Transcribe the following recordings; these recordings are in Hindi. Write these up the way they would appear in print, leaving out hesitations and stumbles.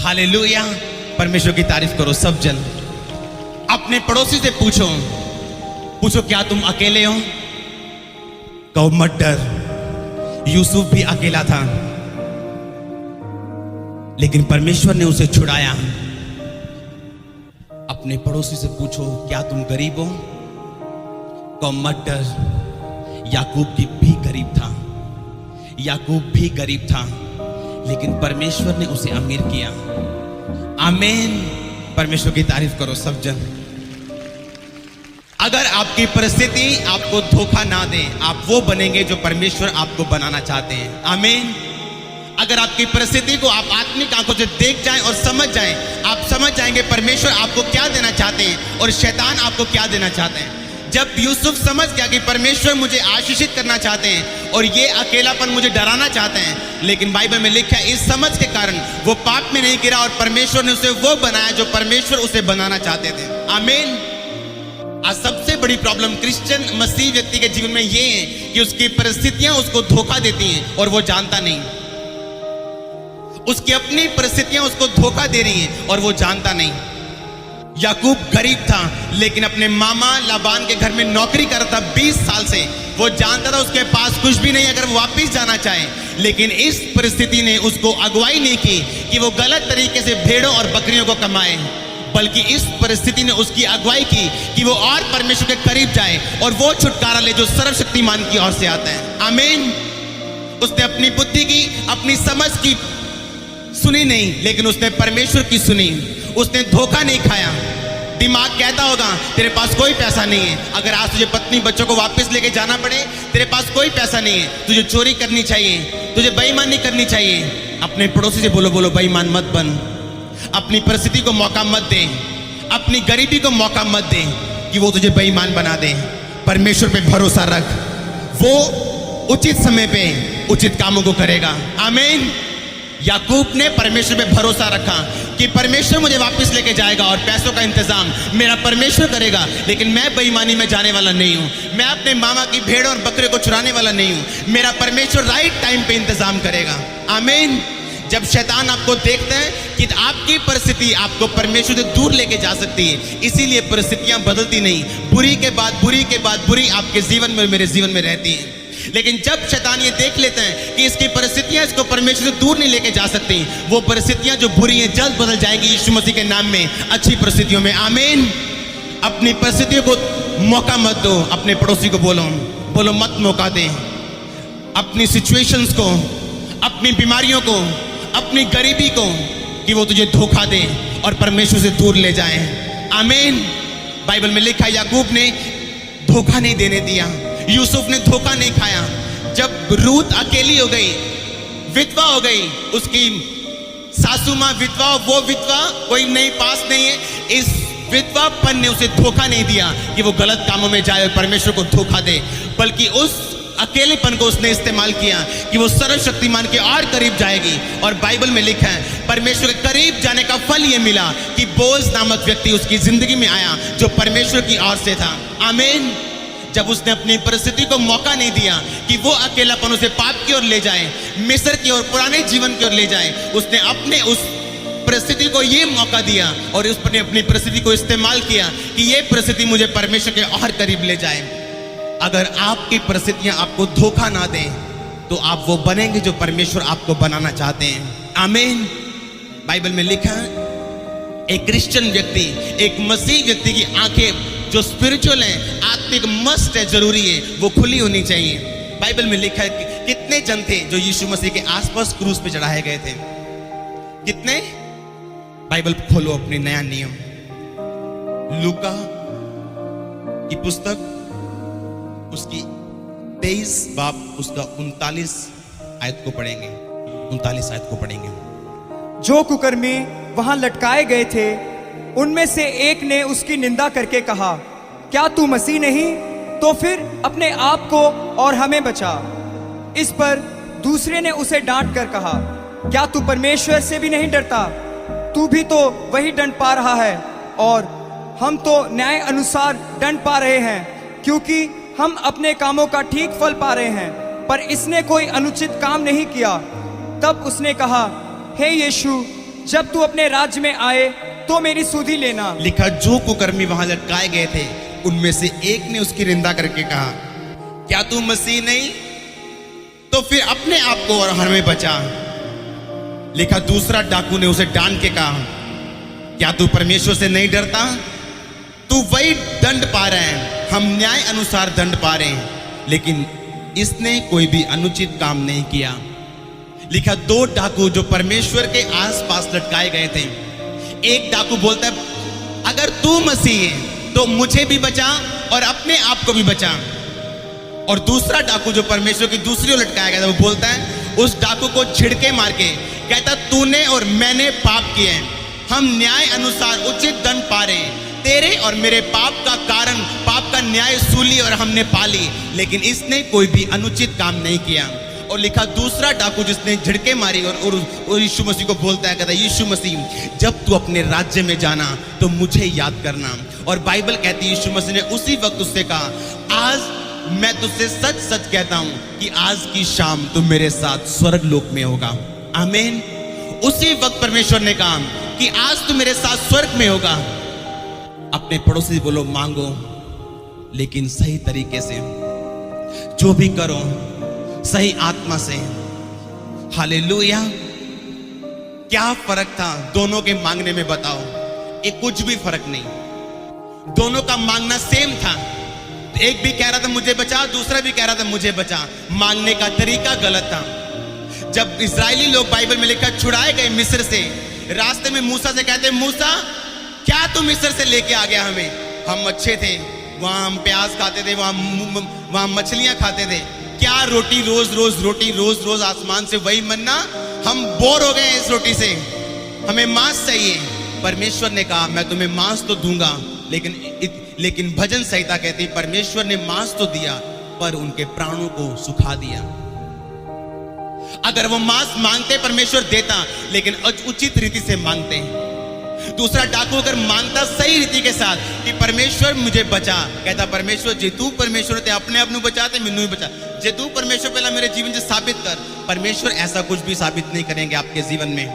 हालेलुया। परमेश्वर की तारीफ करो सब जन। अपने पड़ोसी से पूछो क्या तुम अकेले हो? कहो मत डर, यूसुफ भी अकेला था लेकिन परमेश्वर ने उसे छुड़ाया। अपने पड़ोसी से पूछो क्या तुम गरीब हो? कहो मत डर, याकूब भी गरीब था लेकिन परमेश्वर ने उसे अमीर किया। आमीन। परमेश्वर की तारीफ करो सब जन। अगर आपकी परिस्थिति आपको धोखा ना दे, आप वो बनेंगे जो परमेश्वर आपको बनाना चाहते हैं। आमीन। अगर आपकी परिस्थिति को आप आत्मिक आंखों से देख जाएं और समझ जाएं, आप समझ जाएंगे परमेश्वर आपको क्या देना चाहते हैं और शैतान आपको क्या देना चाहते हैं। जब यूसुफ समझ गया कि परमेश्वर मुझे आशीषित करना चाहते हैं और ये अकेलापन मुझे डराना चाहते हैं, लेकिन बाइबल में लिखा है इस समझ के कारण वो पाप में नहीं गिरा और परमेश्वर ने उसे वो बनाया जो परमेश्वर उसे बनाना चाहते थे। आमीन। आज सबसे बड़ी प्रॉब्लम क्रिश्चियन मसीह व्यक्ति के जीवन में ये है कि उसकी परिस्थितियां उसको धोखा देती हैं और वो जानता नहीं। उसकी अपनी परिस्थितियां उसको धोखा दे रही हैं और वो जानता नहीं। याकूब गरीब था लेकिन अपने मामा लाबान के घर में नौकरी कर रहा था 20 साल से। वो जानता था उसके पास कुछ भी नहीं अगर वो वापिस जाना चाहे, लेकिन इस परिस्थिति ने उसको अगुवाई नहीं की कि वो गलत तरीके से भेड़ों और बकरियों को कमाए, बल्कि इस परिस्थिति ने उसकी अगुवाई की कि वो और परमेश्वर के करीब जाए और वो छुटकारा ले जो सर्वशक्तिमान की ओर से आता है। आमीन। उसने अपनी बुद्धि की, अपनी समझ की सुनी नहीं, लेकिन उसने परमेश्वर की सुनी। उसने धोखा नहीं खाया। दिमाग कहता होगा तेरे पास कोई पैसा नहीं है, अगर आज तुझे पत्नी बच्चों को वापस लेके जाना पड़े, तेरे पास कोई पैसा नहीं है, तुझे चोरी करनी चाहिए, तुझे बेईमानी करनी चाहिए। अपने पड़ोसी से बोलो बेईमान मत बन। अपनी परिस्थिति को मौका मत दे, अपनी गरीबी को मौका मत दे कि वो तुझे बेईमान बना दे। परमेश्वर पे भरोसा रख, वो उचित समय पे उचित कामों को करेगा। आमीन। याकूब ने परमेश्वर पे भरोसा रखा कि परमेश्वर मुझे वापस लेके जाएगा और पैसों का इंतजाम मेरा परमेश्वर करेगा, लेकिन मैं बेईमानी में जाने वाला नहीं हूं। मैं अपने मामा की भेड़ और बकरे को चुराने वाला नहीं हूं। मेरा परमेश्वर राइट टाइम पे इंतजाम करेगा। आमीन। जब शैतान आपको देखता है कि आपकी परिस्थिति आपको परमेश्वर से दूर लेके जा सकती है, इसीलिए परिस्थितियां बदलती नहीं, बुरी के बाद बुरी आपके जीवन में, मेरे जीवन में रहती हैं। लेकिन जब शैतान ये देख लेते हैं कि इसकी परिस्थितियां इसको परमेश्वर से दूर नहीं लेके जा सकती, वो परिस्थितियां जो बुरी हैं जल्द बदल जाएंगी यीशु मसीह के नाम में अच्छी परिस्थितियों में। आमीन। अपनी परिस्थितियों को मौका मत दो। अपने पड़ोसी को बोलो मत मौका दे। अपनी सिचुएशंस को, अपनी बीमारियों को, अपनी गरीबी को कि वो तुझे धोखा दे और परमेश्वर से दूर ले जाए। आमीन। बाइबल में लिखा है याकूब ने धोखा नहीं देने दिया, यूसुफ ने धोखा नहीं खाया। जब रूत अकेली हो गई, विधवा हो गई, उसकी सासू मां विधवा, वो विधवा कोई नहीं पास नहीं है, इस विधवापन ने उसे धोखा नहीं दिया कि वो गलत कामों में जाए और परमेश्वर को धोखा दे, बल्कि उस अकेलेपन को उसने इस्तेमाल किया कि वो सर्वशक्तिमान के और करीब जाएगी। और बाइबल में लिखा है परमेश्वर के करीब जाने का फल ये मिला कि बोaz नामक व्यक्ति उसकी जिंदगी में आया जो परमेश्वर की ओर से था। आमीन। जब उसने अपनी परिस्थिति को मौका नहीं दिया कि वो अकेलापन उसे पाप की ओर ले जाए, मिस्र की ओर, पुराने जीवन की ओर ले जाए, उसने अपने उस परिस्थिति को ये मौका दिया और उसने अपनी परिस्थिति को इस्तेमाल किया कि ये परिस्थिति मुझे परमेश्वर के और करीब ले जाए। अगर आपकी परिस्थितियां आपको धोखा ना दें तो आप वो बनेंगे जो परमेश्वर आपको बनाना चाहते हैं। आमीन। बाइबल में लिखा है एक क्रिश्चियन व्यक्ति, एक मसीह व्यक्ति की आंखें जो स्पिरिचुअल है, आत्मिक मस्त है, जरूरी है, वो खुली होनी चाहिए। बाइबल में लिखा है कि कितने जन थे जो यीशु मसीह के आसपास क्रूस पे चढ़ाए गए थे? कितने? बाइबल खोलो अपनी नया नियम, लूका की पुस्तक, उसकी 23 बाब, उसका 39 आयत को पढ़ेंगे, 39 आयत को पढ़ेंगे। जो कुकर्मी वहां लटकाए गए थे उनमें से एक ने उसकी निंदा करके कहा, क्या तू मसीह नहीं? तो फिर अपने आप को और हमें बचा। इस पर दूसरे ने उसे डांट कर कहा, क्या तू परमेश्वर से भी नहीं डरता? तू भी तो वही दंड पा रहा है और हम तो न्याय अनुसार दंड पा रहे हैं, क्योंकि हम अपने कामों का ठीक फल पा रहे हैं, पर इसने कोई अनुचित काम नहीं किया। तब उसने कहा, हे यीशु, जब तू अपने राज्य में आए तो मेरी सुधि लेना। लिखा जो कुकर्मी वहां लटकाए गए थे उनमें से एक ने उसकी निंदा करके कहा, क्या तू मसीह नहीं? तो फिर अपने आप को और हमें बचा। लिखा दूसरा डाकू ने उसे डांट के कहा, क्या तू परमेश्वर से नहीं डरता? तू वही दंड पा रहा है, हम न्याय अनुसार दंड पा रहे हैं, लेकिन इसने कोई भी अनुचित काम नहीं किया। लिखा दो डाकू जो परमेश्वर के आसपास लटकाए गए थे, एक डाकू बोलता है, अगर तू मसीह है तो मुझे भी बचा और अपने आप को भी बचा। और दूसरा डाकू जो परमेश्वर की दूसरी ओर लटकाया गया था, वो बोलता है, उस डाकू को छिड़के मार के कहता, तूने और मैंने पाप किए हैं, हम न्याय अनुसार उचित दंड पा रहे हैं, तेरे और मेरे पाप का कारण, पाप का न्याय सूली और हमने पाली, लेकिन इसने कोई भी अनुचित काम नहीं किया। और लिखा दूसरा डाकू जिसने झिड़के मारी और यीशु मसीह को बोलता है, कहता है, यीशु मसीह जब तू अपने राज्य में जाना तो मुझे याद करना। और बाइबल कहती है यीशु मसीह ने उसी वक्त उससे कहा, आज मैं तुझसे सच सच कहता हूं कि आज की शाम तू मेरे साथ स्वर्ग लोक में होगा। आमीन। उसी वक्त परमेश्वर ने कहा कि आज तू मेरे साथ स्वर्ग में होगा। अपने पड़ोसी बोलो, मांगो लेकिन सही तरीके से, जो भी करो सही आत्मा से। हालेलुया। क्या फर्क था दोनों के मांगने में बताओ? एक कुछ भी फर्क नहीं, दोनों का मांगना सेम था। एक भी कह रहा था मुझे बचा, दूसरा भी कह रहा था मुझे बचा। मांगने का तरीका गलत था। जब इजरायली लोग बाइबल में लिखा छुड़ाए गए मिस्र से, रास्ते में मूसा से कहते, मूसा क्या तू मिस्र से लेके आ गया हमें? हम अच्छे थे, वहां हम प्याज खाते थे, वहां मछलियां खाते थे, क्या रोटी रोज रोज, रोटी रोज रोज आसमान से वही मन्ना, हम बोर हो गए इस रोटी से, हमें मांस चाहिए। परमेश्वर ने कहा, मैं तुम्हें मांस तो दूंगा, लेकिन भजन संहिता कहती परमेश्वर ने मांस तो दिया पर उनके प्राणों को सुखा दिया। अगर वो मांस मांगते परमेश्वर देता, लेकिन उचित रीति से मांगते। दूसरा डाकू अगर मांगता सही रीति के साथ कि परमेश्वर मुझे बचा, कहता परमेश्वर जे तू परमेश्वर ते अपने आप बचाते, मैनू भी बचा, जे तू परमेश्वर पहला मेरे जीवन से साबित कर। परमेश्वर ऐसा कुछ भी साबित नहीं करेंगे आपके जीवन में,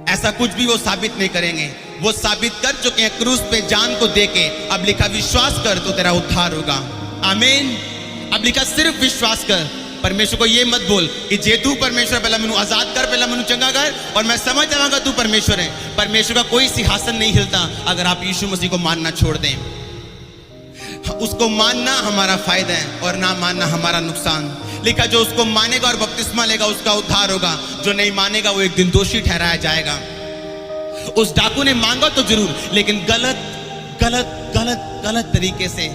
ऐसा कुछ भी वो साबित नहीं करेंगे। वो साबित कर चुके हैं क्रूस पे जान को देके। अब लिखा विश्वास कर तो तेरा उद्धार होगा। आमीन। अब लिखा सिर्फ विश्वास कर। परमेश्वर को ये मत बोल कि जे तू परमेश्वर पहला मैनू आजाद कर, पहला मैनू चंगा कर और मैं समझ जाऊंगा तू परमेश्वर है। परमेश्वर का कोई सिंहासन नहीं हिलता अगर आप यीशु मसीह को मानना छोड़ दें। उसको मानना हमारा फायदा है और ना मानना हमारा नुकसान। लिखा जो उसको मानेगा और बपतिस्मा लेगा उसका उद्धार होगा, जो नहीं मानेगा वो एक दिन दोषी ठहराया जाएगा। उस डाकू ने मांगा तो जरूर, लेकिन गलत गलत गलत गलत तरीके से।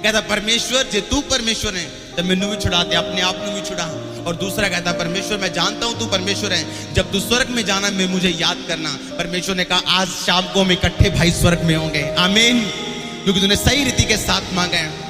कहता परमेश्वर जे तू परमेश्वर है तो मैनू भी छुड़ा दे, अपने आप को भी छुड़ा। और दूसरा कहता परमेश्वर मैं जानता हूं तू परमेश्वर है, जब तू स्वर्ग में जाना मैं मुझे याद करना। परमेश्वर ने कहा आज शाम को हम इकट्ठे भाई स्वर्ग में होंगे। आमीन। क्योंकि तूने सही रीति के साथ मांगा है।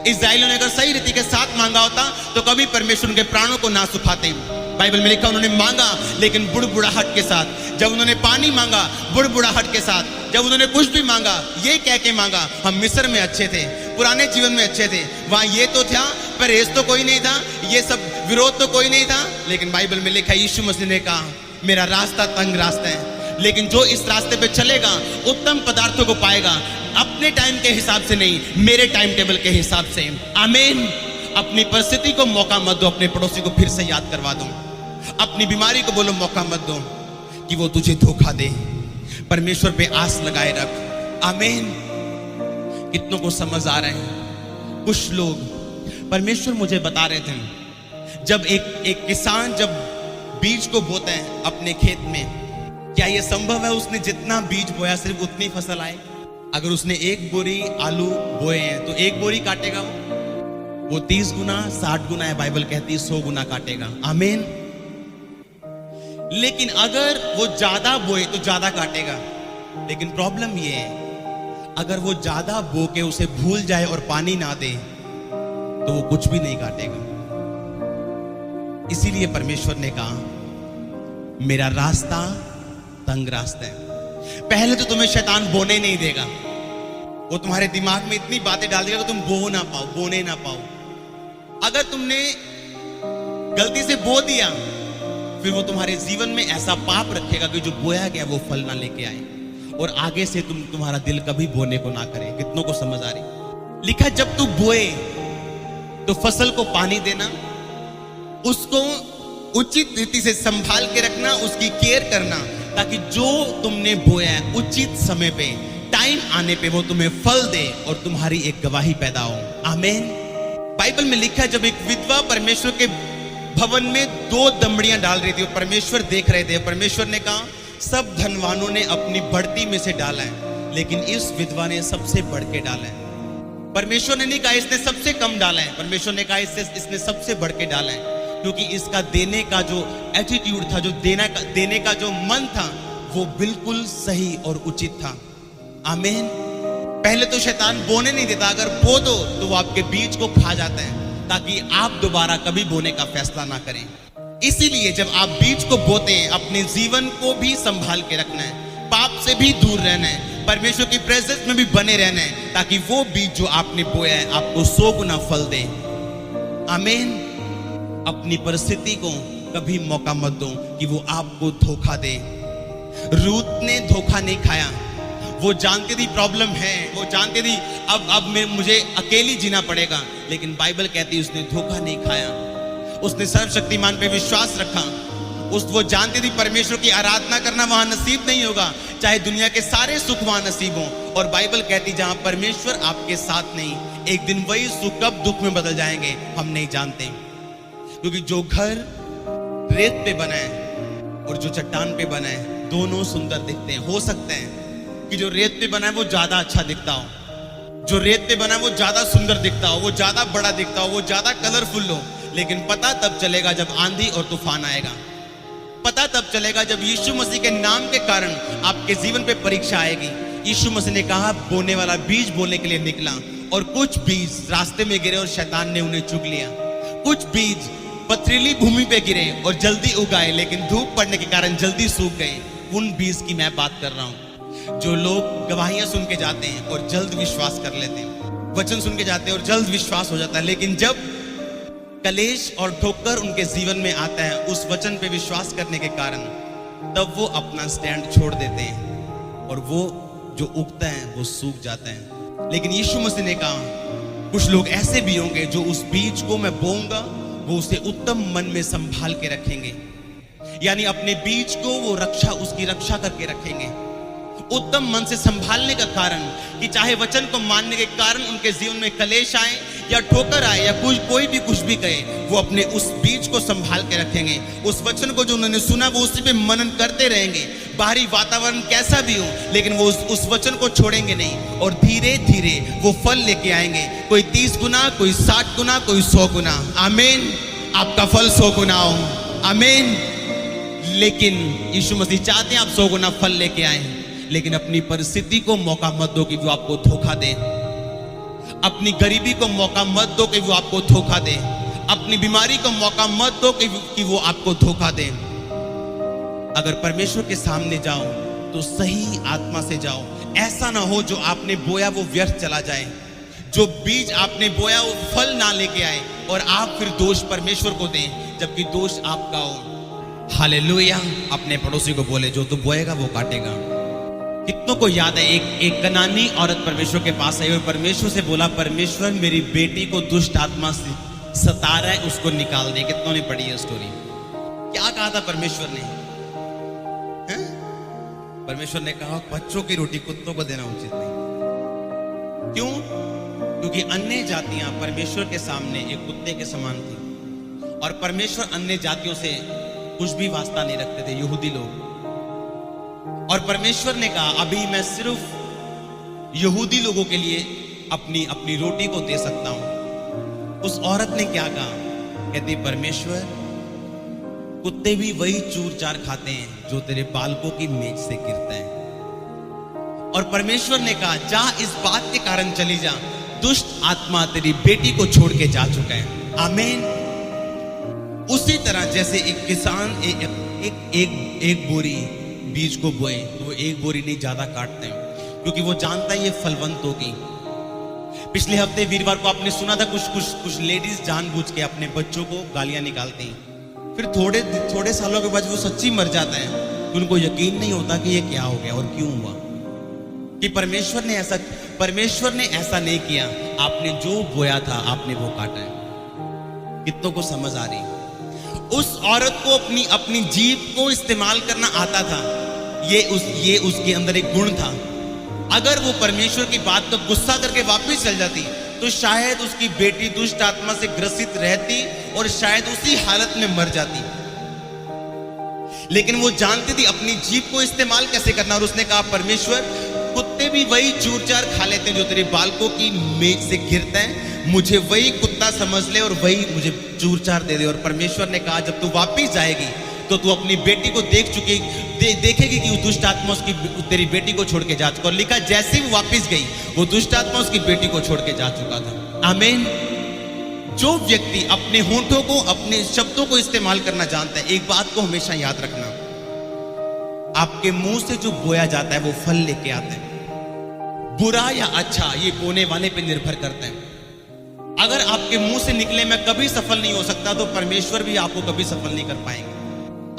इस्राएलियों ने अगर सही रीति के साथ मांगा होता तो कभी परमेश्वर उनके प्राणों को ना सुखाते। बाइबल में लिखा उन्होंने मांगा लेकिन बुड़बुड़ाहट के साथ। जब उन्होंने पानी मांगा बुड़बुड़ाहट के साथ। जब उन्होंने कुछ भी मांगा ये कह के मांगा हम मिस्र में अच्छे थे, पुराने जीवन में अच्छे थे, वहां ये तो था परहेज तो कोई नहीं था, ये सब विरोध तो कोई नहीं था। लेकिन बाइबल में लिखा यीशु मसीह ने कहा मेरा रास्ता तंग रास्ता है, लेकिन जो इस रास्ते पे चलेगा उत्तम पदार्थों को पाएगा, अपने टाइम के हिसाब से नहीं, मेरे टाइम टेबल के हिसाब से। आमीन। अपनी परिस्थिति को मौका मत दो, अपने पड़ोसी को फिर से याद करवा दो। अपनी बीमारी को बोलो मौका मत दो कि वो तुझे धोखा दे। परमेश्वर पे आस लगाए रख। आमीन। कितनों को समझ आ रहे हैं? कुछ लोग, परमेश्वर मुझे बता रहे थे जब एक किसान जब बीज को बोता है अपने खेत में, क्या यह संभव है उसने जितना बीज बोया सिर्फ उतनी फसल आए? अगर उसने एक बोरी आलू बोए हैं तो एक बोरी काटेगा वो 30 गुना 60 गुना है, बाइबल कहती है 100 गुना काटेगा। आमीन। लेकिन अगर वो ज्यादा बोए तो ज्यादा काटेगा। लेकिन प्रॉब्लम ये है अगर वो ज्यादा बो के उसे भूल जाए और पानी ना दे तो वो कुछ भी नहीं काटेगा। इसीलिए परमेश्वर ने कहा मेरा रास्ता तंग रास्ता है। पहले तो तुम्हें शैतान बोने नहीं देगा, वो तुम्हारे दिमाग में इतनी बातें डाल देगा कि तुम बोने ना पाओ। अगर तुमने गलती से बो दिया फिर वो तुम्हारे जीवन में ऐसा पाप रखेगा कि जो बोया गया वो फल ना लेके आए, और आगे से तुम्हारा दिल कभी बोने को ना करे। कितनों को समझ आ रही? लिखा जब तू बोए तो फसल को पानी देना, उसको उचित रीति से संभाल के रखना, उसकी केयर करना, ताकि जो तुमने बोया है उचित समय पे, टाइम आने पे वो तुम्हें फल दे और तुम्हारी एक गवाही पैदा हो। आमीन। बाइबल में लिखा है जब एक विधवा परमेश्वर के भवन में 2 दमड़ियां डाल रही थी और परमेश्वर देख रहे थे, परमेश्वर ने कहा सब धनवानों ने अपनी बढ़ती में से डाला है, लेकिन इस विधवा ने सबसे बढ़ के डाला है। परमेश्वर ने नहीं कहा इसने सबसे कम डाला है, परमेश्वर ने कहा इसने सबसे बढ़ के डाला है, क्योंकि इसका देने का जो एटीट्यूड था, जो देने का जो मन था, वो बिल्कुल सही और उचित था। आमीन। पहले तो शैतान बोने नहीं देता, अगर बो दो तो वो आपके बीज को खा जाता है, ताकि आप दोबारा कभी बोने का फैसला ना करें। इसीलिए जब आप बीज को बोते हैं, अपने जीवन को भी संभाल के रखना है, पाप से भी दूर रहना है, परमेश्वर की प्रेजेंस में भी बने रहना है, ताकि वो बीज जो आपने बोया है आपको 100 गुना फल दे। आमीन। अपनी परिस्थिति को कभी मौका मत दो कि वो आपको धोखा दे। रूत ने धोखा नहीं खाया, वो जानती थी प्रॉब्लम है, वो जानती थी अब मुझे अकेली जीना पड़ेगा, लेकिन बाइबल कहती है उसने धोखा नहीं खाया, उसने सर्वशक्तिमान पे विश्वास रखा। वो जानती थी परमेश्वर की आराधना करना वहां नसीब नहीं होगा, चाहे दुनिया के सारे सुख वहां नसीब हो। और बाइबल कहती जहां परमेश्वर आपके साथ नहीं, एक दिन वही सुख कब दुख में बदल जाएंगे हम नहीं जानते। क्योंकि जो घर रेत पे बना है और जो चट्टान पे बना है, दोनों सुंदर दिखते हैं। हो सकते हैं कि जो रेत पे बना है वो ज्यादा अच्छा दिखता हो, जो रेत पे बना है वो ज्यादा सुंदर दिखता हो, वो ज्यादा बड़ा दिखता हो, वो ज्यादा कलरफुल हो, लेकिन पता तब चलेगा जब आंधी और तूफान आएगा। पता तब चलेगा जब यीशु मसीह के नाम के कारण आपके जीवन पे परीक्षा आएगी। यीशु मसीह ने कहा बोने वाला बीज बोने के लिए निकला, और कुछ बीज रास्ते में गिरे और शैतान ने उन्हें चुग लिया। कुछ बीज पथरीली भूमि पे गिरे और जल्दी उगाए, लेकिन धूप पड़ने के कारण जल्दी सूख गए। उन बीज की मैं बात कर रहा हूं जो लोग गवाहियां सुन के जाते हैं और जल्द विश्वास कर लेते हैं, वचन सुन के जाते हैं और जल्द विश्वास हो जाता है, लेकिन जब कलेश और ठोकर उनके जीवन में आता है उस वचन पे विश्वास करने के कारण, तब वो अपना स्टैंड छोड़ देते हैं और वो जो उगता है वो सूख जाता है। लेकिन यीशु मसीह ने कहा कुछ लोग ऐसे भी होंगे जो उस बीज को मैं बोऊंगा वो उसे उत्तम मन में संभाल के रखेंगे, यानी अपने बीज को वो उसकी रक्षा करके रखेंगे। उत्तम मन से संभालने का कारण कि चाहे वचन को मानने के कारण उनके जीवन में कलेश आए या ठोकर आए या कोई भी कुछ भी कहे, वो अपने उस बीज को संभाल के रखेंगे। उस वचन को जो उन्होंने सुना वो उसी पे मनन करते रहेंगे, बाहरी वातावरण कैसा भी हो, लेकिन वो उस वचन को छोड़ेंगे नहीं, और धीरे धीरे वो फल लेके आएंगे। कोई 30 गुना, कोई 60 गुना, कोई 100 गुना। आमीन। आपका फल 100 गुना हो। आमीन। लेकिन यीशु मसीह चाहते हैं आप 100 गुना फल लेके आए, लेकिन अपनी परिस्थिति को मौका मत दो कि वो आपको धोखा दे। अपनी गरीबी को मौका मत दो कि वो आपको धोखा दे। अपनी बीमारी को मौका मत दो कि वो आपको धोखा दे। अगर परमेश्वर के सामने जाओ तो सही आत्मा से जाओ। ऐसा ना हो जो आपने बोया वो व्यर्थ चला जाए, जो बीज आपने बोया वो फल ना लेके आए और आप फिर दोष परमेश्वर को दें जबकि दोष आपका हो। हालेलुया। अपने पड़ोसी को बोले जो तू बोएगा वो काटेगा। कितनों को याद है एक कनानी औरत परमेश्वर के पास आई और परमेश्वर से बोला परमेश्वर मेरी बेटी को दुष्ट आत्मा से सता रहा है, उसको निकाल दे। कितनों ने पढ़ी है स्टोरी? क्या कहा था परमेश्वर ने? परमेश्वर ने कहा बच्चों की रोटी कुत्तों को देना उचित नहीं। क्यों? क्योंकि अन्य जातियां परमेश्वर के सामने एक कुत्ते के समान थी और परमेश्वर अन्य जातियों से कुछ भी वास्ता नहीं रखते थे, यहूदी लोग। और परमेश्वर ने कहा अभी मैं सिर्फ यहूदी लोगों के लिए अपनी रोटी को दे सकता हूं। उस औरत ने क्या कहा? कहती परमेश्वर कुत्ते भी वही चूर चार खाते हैं जो तेरे बालकों की मेज से गिरता है। और परमेश्वर ने कहा जा इस बात के कारण चली जा, दुष्ट आत्मा तेरी बेटी को छोड़ के जा चुका है। आमीन। उसी तरह जैसे एक किसान एक बोरी बीज को बोए तो वो एक बोरी नहीं ज्यादा काटते हैं क्योंकि वो जानता है ये फलवंत होगी। पिछले हफ्ते वीरवार को आपने सुना था कुछ लेडीज जानबूझ के अपने बच्चों को गालियां निकालती हैं। फिर थोड़े थोड़े सालों के बाद वो सच्ची मर जाते हैं, तो उनको यकीन नहीं होता कि ये क्या हो गया और क्यों हुआ, कि परमेश्वर ने ऐसा नहीं किया। आपने जो बोया था आपने वो काटा है। कितनों को समझ आ रही? उस औरत को अपनी जीभ को इस्तेमाल करना आता था। ये उसके अंदर एक गुण था। अगर वो परमेश्वर की बात को गुस्सा करके वापस चल जाती तो शायद उसकी बेटी दुष्ट आत्मा से ग्रसित रहती और शायद उसी हालत में मर जाती। लेकिन वो जानती थी अपनी जीभ को इस्तेमाल कैसे करना, और उसने कहा परमेश्वर, कुत्ते भी वही चूर-चार खा लेते हैं जो तेरे बालकों की मेज से गिरता है, मुझे वही कुत्ता समझ ले और वही मुझे चूर-चार दे दे। और परमेश्वर ने कहा जब तू वापस जाएगी तो तू अपनी बेटी को देखेगी कि वो दुष्ट आत्मा उसकी तेरी बेटी को छोड़ के जा चुका। और लिखा जैसे वो वापस गई वो दुष्ट आत्मा उसकी बेटी को छोड़ के जा चुका था। आमीन। जो व्यक्ति अपने होंठों को, अपने शब्दों को इस्तेमाल करना जानता है, एक बात को हमेशा याद रखना, आपके मुंह से जो बोया जाता है वो फल लेके आता है। बुरा या अच्छा ये बोने वाले पे निर्भर करता है। अगर आपके मुंह से निकले मैं कभी सफल नहीं हो सकता, तो परमेश्वर भी आपको कभी सफल नहीं कर पाएंगे।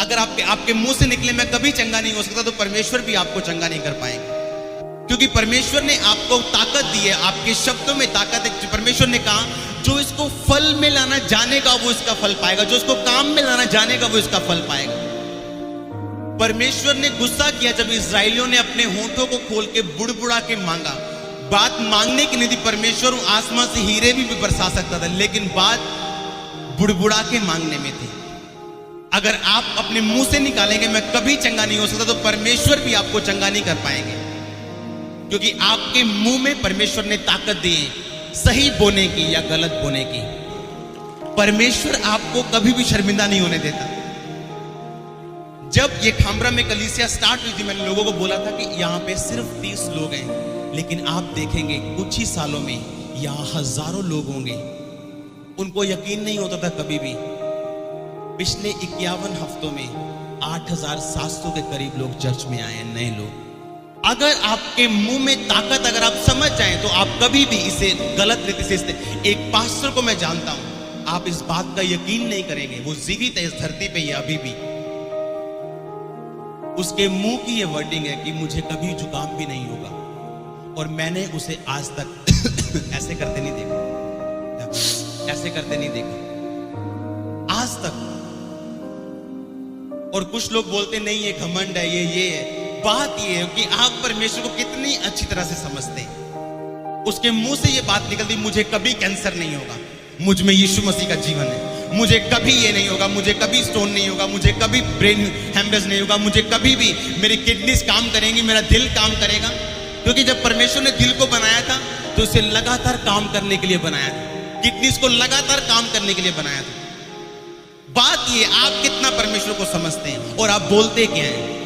अगर आपके मुंह से निकले मैं कभी चंगा नहीं हो सकता, तो परमेश्वर भी आपको चंगा नहीं कर पाएंगे। क्योंकि परमेश्वर ने आपको ताकत दी है, आपके शब्दों में ताकत है। परमेश्वर ने कहा जो इसको फल में लाना जानेगा वो इसका फल पाएगा, जो इसको काम में लाना जानेगा वो इसका फल पाएगा। परमेश्वर ने गुस्सा किया जब इस्राएलियों ने अपने होंठों को खोल के बुड़बुड़ा के मांगा। बात मांगने की नहीं थी, परमेश्वर आसमान से हीरे भी बरसा सकता था, लेकिन बात बुड़बुड़ा के मांगने में थी। अगर आप अपने मुंह से निकालेंगे मैं कभी चंगा नहीं हो सकता, तो परमेश्वर भी आपको चंगा नहीं कर पाएंगे। क्योंकि आपके मुंह में परमेश्वर ने ताकत दी है सही बोने की या गलत बोने की। परमेश्वर आपको कभी भी शर्मिंदा नहीं होने देता। जब ये खामरा में कलीसिया स्टार्ट हुई थी, मैंने लोगों को बोला था कि यहाँ पे सिर्फ 30 लोग हैं, लेकिन आप देखेंगे कुछ ही सालों में यहाँ हजारों लोग होंगे। उनको यकीन नहीं होता था कभी भी। पिछले 51 हफ्तों में 8700 के करीब लोग चर्च में आए हैं, नए लोग। अगर आपके मुंह में ताकत अगर आप समझ जाएं तो आप कभी भी इसे गलत रीति से, एक पास्टर को मैं जानता हूं, आप इस बात का यकीन नहीं करेंगे, वो जीवित है इस धरती पे या अभी भी। उसके मुंह की ये वर्डिंग है कि मुझे कभी जुकाम भी नहीं होगा, और मैंने उसे आज तक ऐसे करते नहीं देखा, ऐसे करते नहीं देखा आज तक। और कुछ लोग बोलते नहीं ये घमंड है, ये है। बात ये है कि आप परमेश्वर को कितनी अच्छी तरह से समझते हैं। उसके मुंह से ये बात निकलती, मुझे कभी कैंसर नहीं होगा, मुझ में यीशु मसीह का जीवन है, मुझे कभी ये नहीं होगा, मुझे कभी स्टोन नहीं होगा, मुझे कभी ब्रेन हेमरेज नहीं होगा, मुझे कभी भी मेरी किडनीज काम करेंगी, मेरा दिल काम करेगा। क्योंकि जब परमेश्वर ने दिल को बनाया था तो उसे लगातार काम करने के लिए बनाया था, किडनीज को लगातार काम करने के लिए बनाया था। बात ये आप कितना परमेश्वर को समझते हैं और आप बोलते क्या हैं।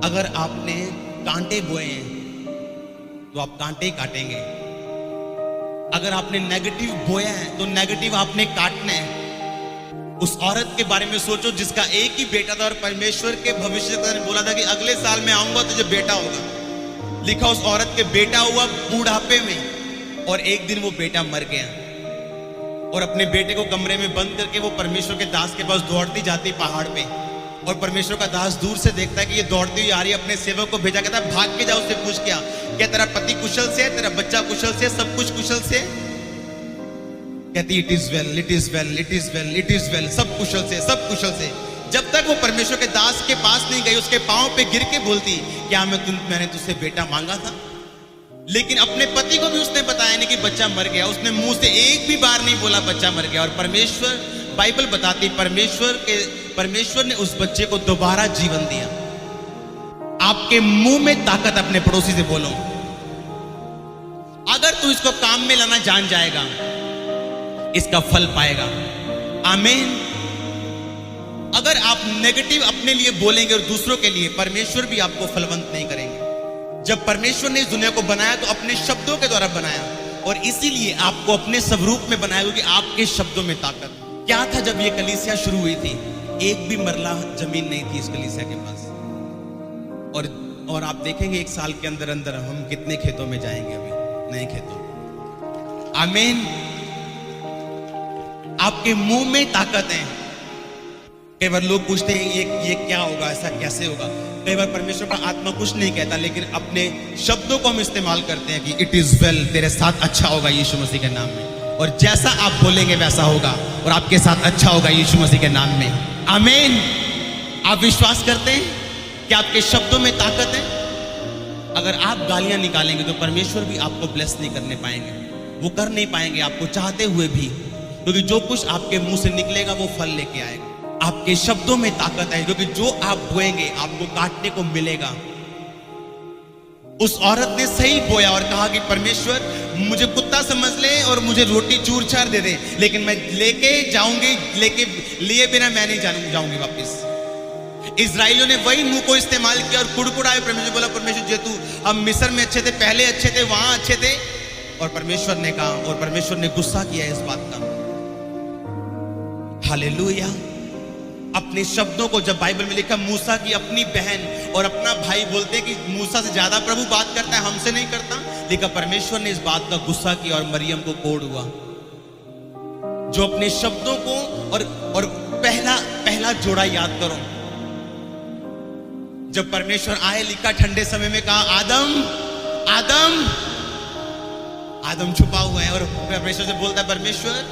अगर आपने कांटे बोए हैं तो आप कांटे ही काटेंगे। अगर आपने नेगेटिव बोया है तो नेगेटिव आपने काटना है। उस औरत के बारे में सोचो जिसका एक ही बेटा था और परमेश्वर के भविष्यवक्ता ने बोला था कि अगले साल मैं आऊंगा तुझे बेटा होगा। लिखा उस औरत के बेटा हुआ बूढ़ापे में, और एक दिन वो बेटा मर गया। और अपने बेटे को कमरे में बंद करके वो परमेश्वर के दास के पास दौड़ती जाती पहाड़ पे, और परमेश्वर का दास दूर से देखता है कि ये दौड़ती हुई आ रही है। अपने सेवक को भेजा, कहता है भाग के जाओ, उससे पूछ क्या तेरा पति कुशल से है, तेरा बच्चा कुशल से, सब कुछ कुशल से? कहती it is well, it is well, it is well, it is well, सब कुशल से, सब कुशल से। जब तक वो परमेश्वर के दास के पास नहीं गई, उसके पांव पे गिर के बोलती, क्या मैंने तुझसे बेटा मांगा था? लेकिन अपने पति को भी उसने बताया नहीं कि बच्चा मर गया। उसने मुंह से एक भी बार नहीं बोला बच्चा मर गया। और परमेश्वर, बाइबल बताती, परमेश्वर ने उस बच्चे को दोबारा जीवन दिया। आपके मुंह में ताकत अपने पड़ोसी से बोलो, अगर तू इसको काम में लाना जान जाएगा इसका फल पाएगा। आमीन। अगर आप नेगेटिव अपने लिए बोलेंगे और दूसरों के लिए, परमेश्वर भी आपको फलवंत नहीं करेंगे। जब परमेश्वर ने इस दुनिया को बनाया तो अपने शब्दों के द्वारा बनाया, और इसीलिए आपको अपने स्वरूप में बनाया, क्योंकि आपके शब्दों में ताकत। क्या था जब ये कलीसिया शुरू हुई थी? एक भी मरला जमीन नहीं थी इस कलीसिया के पास। और आप देखेंगे एक साल के अंदर अंदर हम कितने खेतों में जाएंगे, अभी नए खेतों। आमीन। आपके मुंह में ताकत है, कई बार लोग पूछते हैं ये क्या होगा, ऐसा कैसे होगा। कई बार परमेश्वर का आत्मा कुछ नहीं कहता, लेकिन अपने शब्दों को हम इस्तेमाल करते हैं कि इट इज वेल, तेरे साथ अच्छा होगा यीशु मसीह के नाम में। और जैसा आप बोलेंगे वैसा होगा, और आपके साथ अच्छा होगा यीशु मसीह के नाम में। आमीन। आप विश्वास करते हैं कि आपके शब्दों में ताकत है? अगर आप गालियां निकालेंगे तो परमेश्वर भी आपको ब्लेस नहीं करने पाएंगे, वो कर नहीं पाएंगे आपको चाहते हुए भी, क्योंकि जो कुछ आपके मुंह से निकलेगा वो फल लेके आएगा। आपके शब्दों में ताकत है, क्योंकि जो आप बोएंगे आपको काटने को मिलेगा। उस औरत ने सही बोया और कहा कि परमेश्वर मुझे कुत्ता समझ ले और मुझे रोटी चूर छार दे दे, लेकिन मैं लेके जाऊंगी, लिए बिना मैं नहीं जाऊंगी वापस। इजराइलियों ने वही मुंह को इस्तेमाल किया और कुड़कुड़ाए। परमेश्वर बोला, परमेश्वर जो तू हम मिस्र में अच्छे थे, पहले अच्छे थे, वहां अच्छे थे। और परमेश्वर ने कहा, और परमेश्वर ने गुस्सा किया इस बात का। हालेलुया। अपने शब्दों को, जब बाइबल में लिखा मूसा की अपनी बहन और अपना भाई बोलते हैं कि मूसा से ज्यादा प्रभु बात करता है, हमसे नहीं करता, लेकिन परमेश्वर ने इस बात का गुस्सा किया और मरियम को कोड़ हुआ। जो अपने शब्दों को और पहला जोड़ा याद करो, जब परमेश्वर आए, लिखा ठंडे समय में कहा आदम आदम, आदम छुपा हुआ है और परमेश्वर से बोलता है, परमेश्वर,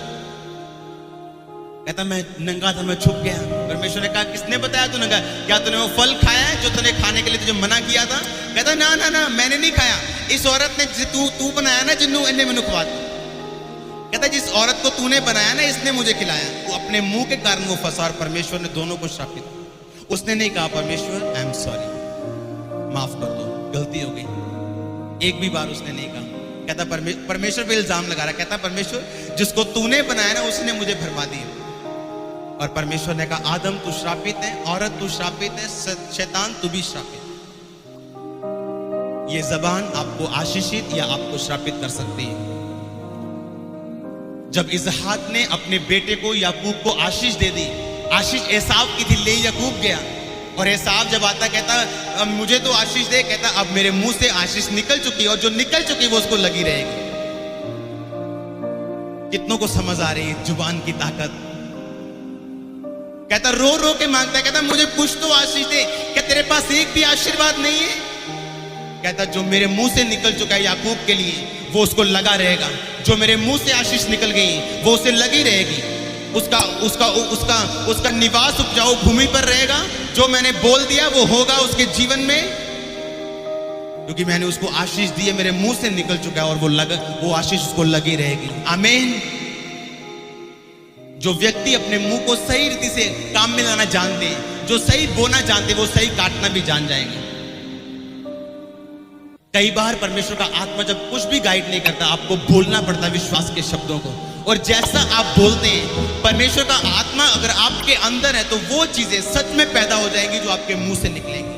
कहता मैं नंगा था, मैं छुप गया। परमेश्वर ने कहा, किसने बताया तू नंगा? क्या तूने वो फल खाया है जो तूने खाने के लिए तुझे मना किया था? कहता ना ना ना, मैंने नहीं खाया। इस औरत ने तू बनाया ना जिन्नू, इन्हें मैंने खुआ दिया। कहता जिस औरत को तूने बनाया ना, इसने मुझे खिलाया। वो अपने मुंह के कारण वो फंसा और परमेश्वर ने दोनों को श्रापित। उसने नहीं कहा परमेश्वर आई एम सॉरी, माफ कर दो, गलती हो गई। एक भी बार उसने नहीं कहा। कहता परमेश्वर पे इल्जाम लगा रहा। कहता परमेश्वर जिसको तूने बनाया ना, उसने मुझे भरमा दिया। और परमेश्वर ने कहा आदम तू श्रापित है, औरत तू श्रापित है, शैतान तू भी श्रापित। ये जबान आपको आशीषित या आपको श्रापित कर सकती है। जब इसहाक ने अपने बेटे को याकूब को आशीष दे दी, आशीष एसाव की थी, ले याकूब गया और एसाव जब आता कहता अब मुझे तो आशीष दे। कहता अब मेरे मुंह से आशीष निकल चुकी है और जो निकल चुकी वो उसको लगी रहेगी। कितनों को समझ आ रही है जुबान की ताकत? कहता रो रो के मांगता है, कहता मुझे कुछ तो आशीष दे। क्या तेरे पास एक भी आशीर्वाद नहीं है? कहता जो मेरे मुंह से निकल चुका है याकूब के लिए, वो उसको लगा रहेगा। जो मेरे मुंह से आशीष निकल गई वो उसे लगी रहेगी। उसका निवास उपजाऊ भूमि पर रहेगा। जो मैंने बोल दिया वो होगा उसके जीवन में, क्योंकि मैंने उसको आशीष दी है, मेरे मुंह से निकल चुका है और वो आशीष उसको लगी रहेगी। आमीन। जो व्यक्ति अपने मुंह को सही रीति से काम में लाना जानते हैं, जो सही बोना जानते, वो सही काटना भी जान जाएंगे। कई बार परमेश्वर का आत्मा जब कुछ भी गाइड नहीं करता, आपको बोलना पड़ता है विश्वास के शब्दों को। और जैसा आप बोलते हैं, परमेश्वर का आत्मा अगर आपके अंदर है तो वो चीजें सच में पैदा हो जाएंगी जो आपके मुंह से निकलेंगी।